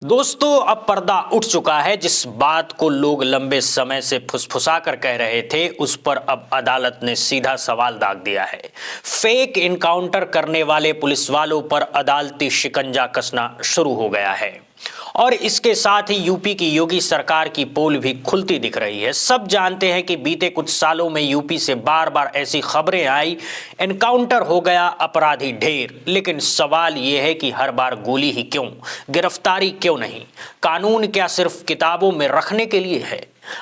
दोस्तों, अब पर्दा उठ चुका है। जिस बात को लोग लंबे समय से फुसफुसा कर कह रहे थे, उस पर अब अदालत ने सीधा सवाल दाग दिया है। फेक इनकाउंटर करने वाले पुलिस वालों पर अदालती शिकंजा कसना शुरू हो गया है और इसके साथ ही यूपी की योगी सरकार की पोल भी खुलती दिख रही है। सब जानते हैं कि बीते कुछ सालों में यूपी से बार बार ऐसी खबरें आई, एनकाउंटर हो गया, अपराधी ढेर। लेकिन सवाल यह है कि हर बार गोली ही क्यों, गिरफ्तारी क्यों नहीं? कानून क्या सिर्फ किताबों में रखने के लिए है?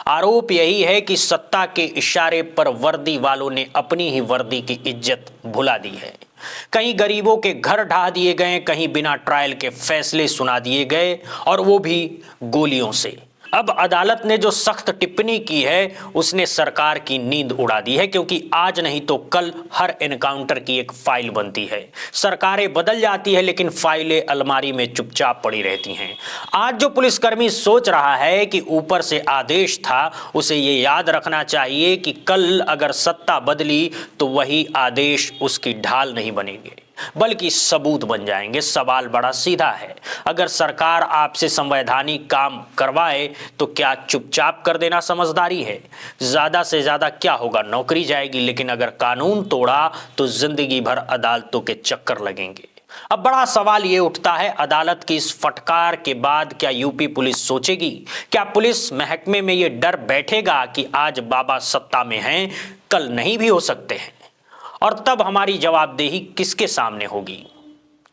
आरोप यही है कि सत्ता के इशारे पर वर्दी वालों ने अपनी ही वर्दी की इज्जत भुला दी है। कहीं गरीबों के घर ढहा दिए गए, कहीं बिना ट्रायल के फैसले सुना दिए गए, और वो भी गोलियों से। अब अदालत ने जो सख्त टिप्पणी की है, उसने सरकार की नींद उड़ा दी है, क्योंकि आज नहीं तो कल हर एनकाउंटर की एक फाइल बनती है। सरकारें बदल जाती है, लेकिन फाइलें अलमारी में चुपचाप पड़ी रहती हैं। आज जो पुलिसकर्मी सोच रहा है कि ऊपर से आदेश था, उसे ये याद रखना चाहिए कि कल अगर सत्ता बदली तो वही आदेश उसकी ढाल नहीं बनेंगे, बल्कि सबूत बन जाएंगे। सवाल बड़ा सीधा है, अगर सरकार आपसे संवैधानिक काम करवाए तो क्या चुपचाप कर देना समझदारी है? ज्यादा से ज्यादा क्या होगा, नौकरी जाएगी। लेकिन अगर कानून तोड़ा तो जिंदगी भर अदालतों के चक्कर लगेंगे। अब बड़ा सवाल ये उठता है, अदालत की इस फटकार के बाद क्या यूपी पुलिस सोचेगी? क्या पुलिस महकमे में ये डर बैठेगा कि आज बाबा सत्ता में हैं, कल नहीं भी हो सकते हैं? और तब हमारी जवाबदेही किसके सामने होगी?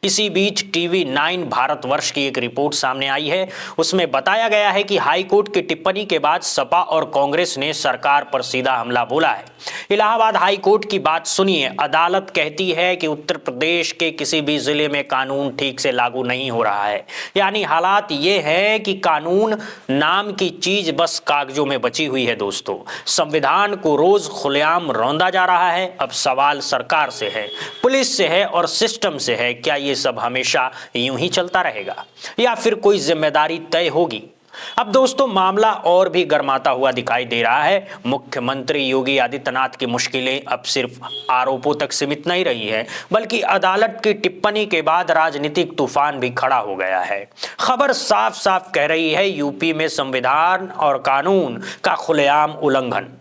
इसी बीच टीवी 9 भारतवर्ष की एक रिपोर्ट सामने आई है। उसमें बताया गया है कि हाईकोर्ट की टिप्पणी के बाद सपा और कांग्रेस ने सरकार पर सीधा हमला बोला है। इलाहाबाद हाईकोर्ट की बात सुनिए। अदालत कहती है कि उत्तर प्रदेश के किसी भी जिले में कानून ठीक से लागू नहीं हो रहा है। यानी हालात ये है कि कानून नाम की चीज बस कागजों में बची हुई है। दोस्तों, संविधान को रोज खुलेआम रौंदा जा रहा है। अब सवाल सरकार से है, पुलिस से है और सिस्टम से है। क्या ये सब हमेशा यूं ही चलता रहेगा या फिर कोई जिम्मेदारी तय होगी? अब दोस्तों, मामला और भी गर्माता हुआ दिखाई दे रहा है। मुख्यमंत्री योगी आदित्यनाथ की मुश्किलें अब सिर्फ आरोपों तक सीमित नहीं रही है, बल्कि अदालत की टिप्पणी के बाद राजनीतिक तूफान भी खड़ा हो गया है। खबर साफ साफ कह रही है, यूपी में संविधान और कानून का खुलेआम उल्लंघन।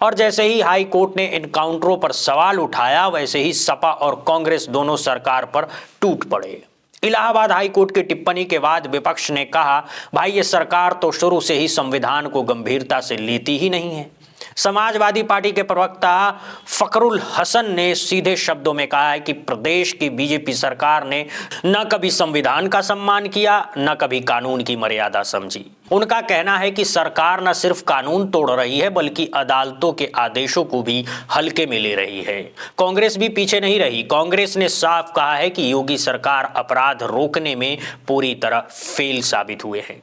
और जैसे ही हाई कोर्ट ने एनकाउंटरों पर सवाल उठाया, वैसे ही सपा और कांग्रेस दोनों सरकार पर टूट पड़े। इलाहाबाद हाई कोर्ट की टिप्पणी के बाद विपक्ष ने कहा, भाई ये सरकार तो शुरू से ही संविधान को गंभीरता से लेती ही नहीं है। समाजवादी पार्टी के प्रवक्ता फखरुल हसन ने सीधे शब्दों में कहा है कि प्रदेश की बीजेपी सरकार ने न कभी संविधान का सम्मान किया, न कभी कानून की मर्यादा समझी। उनका कहना है कि सरकार न सिर्फ कानून तोड़ रही है, बल्कि अदालतों के आदेशों को भी हल्के में ले रही है। कांग्रेस भी पीछे नहीं रही। कांग्रेस ने साफ कहा है कि योगी सरकार अपराध रोकने में पूरी तरह फेल साबित हुए हैं।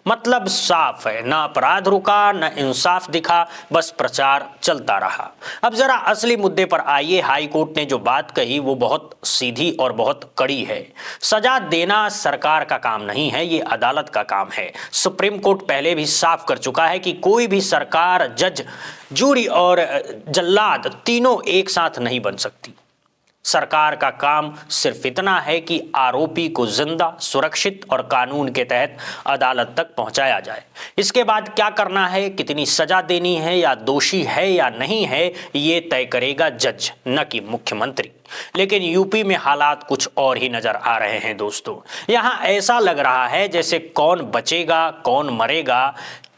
मतलब साफ है, न अपराध रुका, न इंसाफ दिखा, बस प्रचार चलता रहा। अब जरा असली मुद्दे पर आइए। हाई कोर्ट ने जो बात कही वो बहुत सीधी और बहुत कड़ी है। सजा देना सरकार का काम नहीं है, ये अदालत का काम है। सुप्रीम कोर्ट पहले भी साफ कर चुका है कि कोई भी सरकार, जज, जूरी और जल्लाद तीनों एक साथ नहीं बन सकती। सरकार का काम सिर्फ इतना है कि आरोपी को जिंदा, सुरक्षित और कानून के तहत अदालत तक पहुंचाया जाए। इसके बाद क्या करना है, कितनी सजा देनी है या दोषी है या नहीं है, ये तय करेगा जज, न कि मुख्यमंत्री। लेकिन यूपी में हालात कुछ और ही नजर आ रहे हैं। दोस्तों, यहां ऐसा लग रहा है जैसे कौन बचेगा, कौन मरेगा,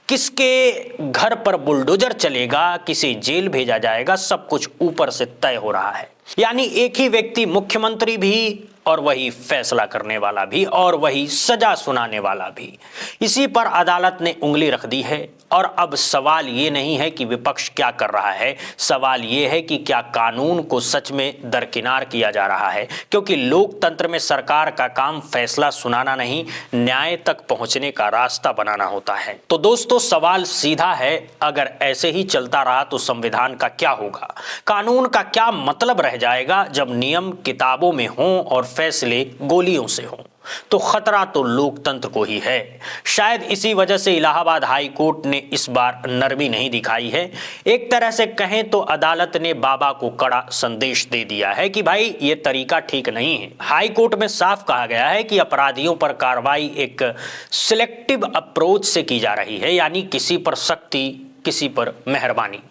किसके घर पर बुलडोजर चलेगा, किसे जेल भेजा जाएगा, सब कुछ ऊपर से तय हो रहा है। यानी एक ही व्यक्ति मुख्यमंत्री भी, और वही फैसला करने वाला भी, और वही सजा सुनाने वाला भी। इसी पर अदालत ने उंगली रख दी है। और अब सवाल ये नहीं है कि विपक्ष क्या कर रहा है, सवाल ये है कि क्या कानून को सच में दरकिनार किया जा रहा है। क्योंकि लोकतंत्र में सरकार का काम फैसला सुनाना नहीं, न्याय तक पहुंचने का रास्ता बनाना होता है। तो दोस्तों, सवाल सीधा है, अगर ऐसे ही चलता रहा तो संविधान का क्या होगा? कानून का क्या मतलब रह जाएगा जब नियम किताबों में हों और फैसले गोलियों से हों? तो खतरा तो लोकतंत्र को ही है। शायद इसी वजह से इलाहाबाद हाई कोर्ट ने इस बार नरमी नहीं दिखाई है। एक तरह से कहें तो अदालत ने बाबा को कड़ा संदेश दे दिया है कि भाई ये तरीका ठीक नहीं है। हाई कोर्ट में साफ कहा गया है कि अपराधियों पर कार्रवाई एक सिलेक्टिव अप्रोच से की जा रही है, यानी किसी पर सख्ती, किसी पर मेहरबानी,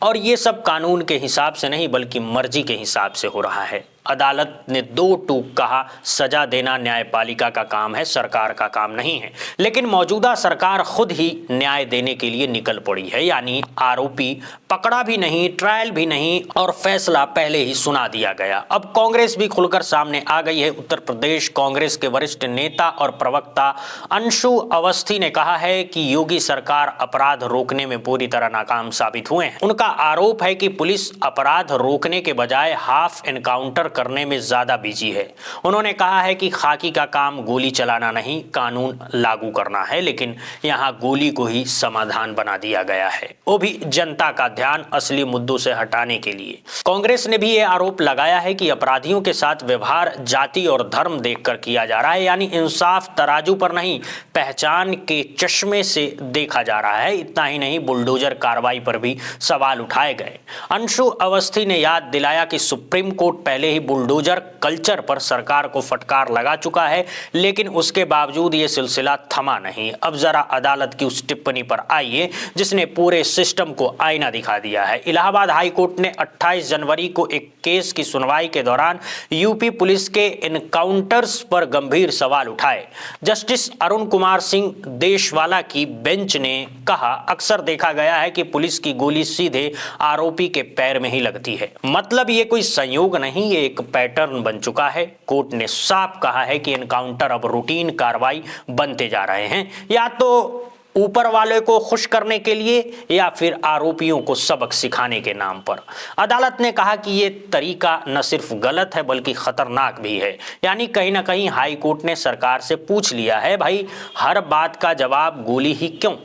और ये सब कानून के हिसाब से नहीं बल्कि मर्जी के हिसाब से हो रहा है। अदालत ने दो टूक कहा, सजा देना न्यायपालिका का काम है, सरकार का काम नहीं है। लेकिन मौजूदा सरकार खुद ही न्याय देने के लिए निकल पड़ी है, यानी आरोपी पकड़ा भी नहीं, ट्रायल भी नहीं और फैसला पहले ही सुना दिया गया। अब कांग्रेस भी खुलकर सामने आ गई है। उत्तर प्रदेश कांग्रेस के वरिष्ठ नेता और प्रवक्ता अंशु अवस्थी ने कहा है कि योगी सरकार अपराध रोकने में पूरी तरह नाकाम साबित हुए हैं। उनका आरोप है कि पुलिस अपराध रोकने के बजाय हाफ एनकाउंटर करने में ज्यादा बिजी है। उन्होंने कहा है कि खाकी का काम गोली चलाना नहीं, कानून लागू करना है, लेकिन यहां गोली को ही समाधान बना दिया गया है, वो भी जनता का ध्यान असली मुद्दों से हटाने के लिए। कांग्रेस ने भी यह आरोप लगाया है कि अपराधियों के साथ व्यवहार जाति और धर्म देखकर किया जा रहा है, यानी इंसाफ तराजू पर नहीं, पहचान के चश्मे से देखा जा रहा है। इतना ही नहीं, बुलडोजर कार्रवाई पर भी सवाल उठाए गए। अंशु अवस्थी ने याद दिलाया कि सुप्रीम कोर्ट पहले ही बुलडोजर कल्चर पर सरकार को फटकार लगा चुका है, लेकिन उसके बावजूद ये सिलसिला थमा नहीं। अब जरा अदालत की उस टिप्पणी पर आइए जिसने पूरे सिस्टम को आईना दिखा दिया है। इलाहाबाद हाई कोर्ट ने 28 जनवरी को एक केस की सुनवाई के दौरान यूपी पुलिस के एनकाउंटर्स पर गंभीर सवाल उठाए। जस्टिस अरुण कुमार सिंह देशवाला की बेंच ने कहा, अक्सर देखा गया है कि पुलिस की गोली सीधे आरोपी के पैर में ही लगती है, मतलब ये कोई संयोग नहीं, ये एक पैटर्न बन चुका है। कोर्ट ने साफ कहा है कि एनकाउंटर अब रूटीन कार्रवाई बनते जा रहे हैं, या तो ऊपर वाले को खुश करने के लिए या फिर आरोपियों को सबक सिखाने के नाम पर। अदालत ने कहा कि ये तरीका न सिर्फ गलत है बल्कि खतरनाक भी है, यानी कहीं ना कहीं हाई कोर्ट ने सरकार से पूछ लिया है, भाई हर बात का जवाब गोली ही क्यों?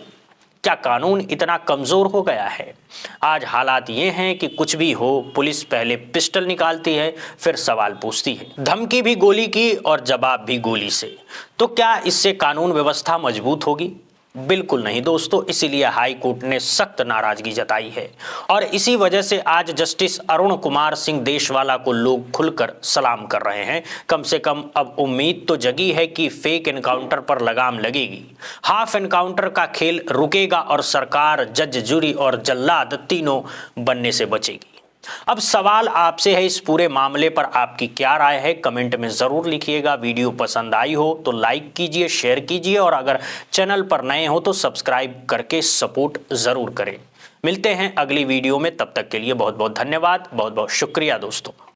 क्या कानून इतना कमजोर हो गया है? आज हालात ये हैं कि कुछ भी हो, पुलिस पहले पिस्टल निकालती है, फिर सवाल पूछती है। धमकी भी गोली की और जवाब भी गोली से। तो क्या इससे कानून व्यवस्था मजबूत होगी? बिल्कुल नहीं दोस्तों। इसीलिए हाई कोर्ट ने सख्त नाराजगी जताई है और इसी वजह से आज जस्टिस अरुण कुमार सिंह देशवाला को लोग खुलकर सलाम कर रहे हैं। कम से कम अब उम्मीद तो जगी है कि फेक एनकाउंटर पर लगाम लगेगी, हाफ एनकाउंटर का खेल रुकेगा और सरकार, जज, जूरी और जल्लाद तीनों बनने से बचेगी। अब सवाल आपसे है, इस पूरे मामले पर आपकी क्या राय है? कमेंट में जरूर लिखिएगा। वीडियो पसंद आई हो तो लाइक कीजिए, शेयर कीजिए और अगर चैनल पर नए हो तो सब्सक्राइब करके सपोर्ट जरूर करें। मिलते हैं अगली वीडियो में, तब तक के लिए बहुत बहुत धन्यवाद, बहुत बहुत शुक्रिया दोस्तों।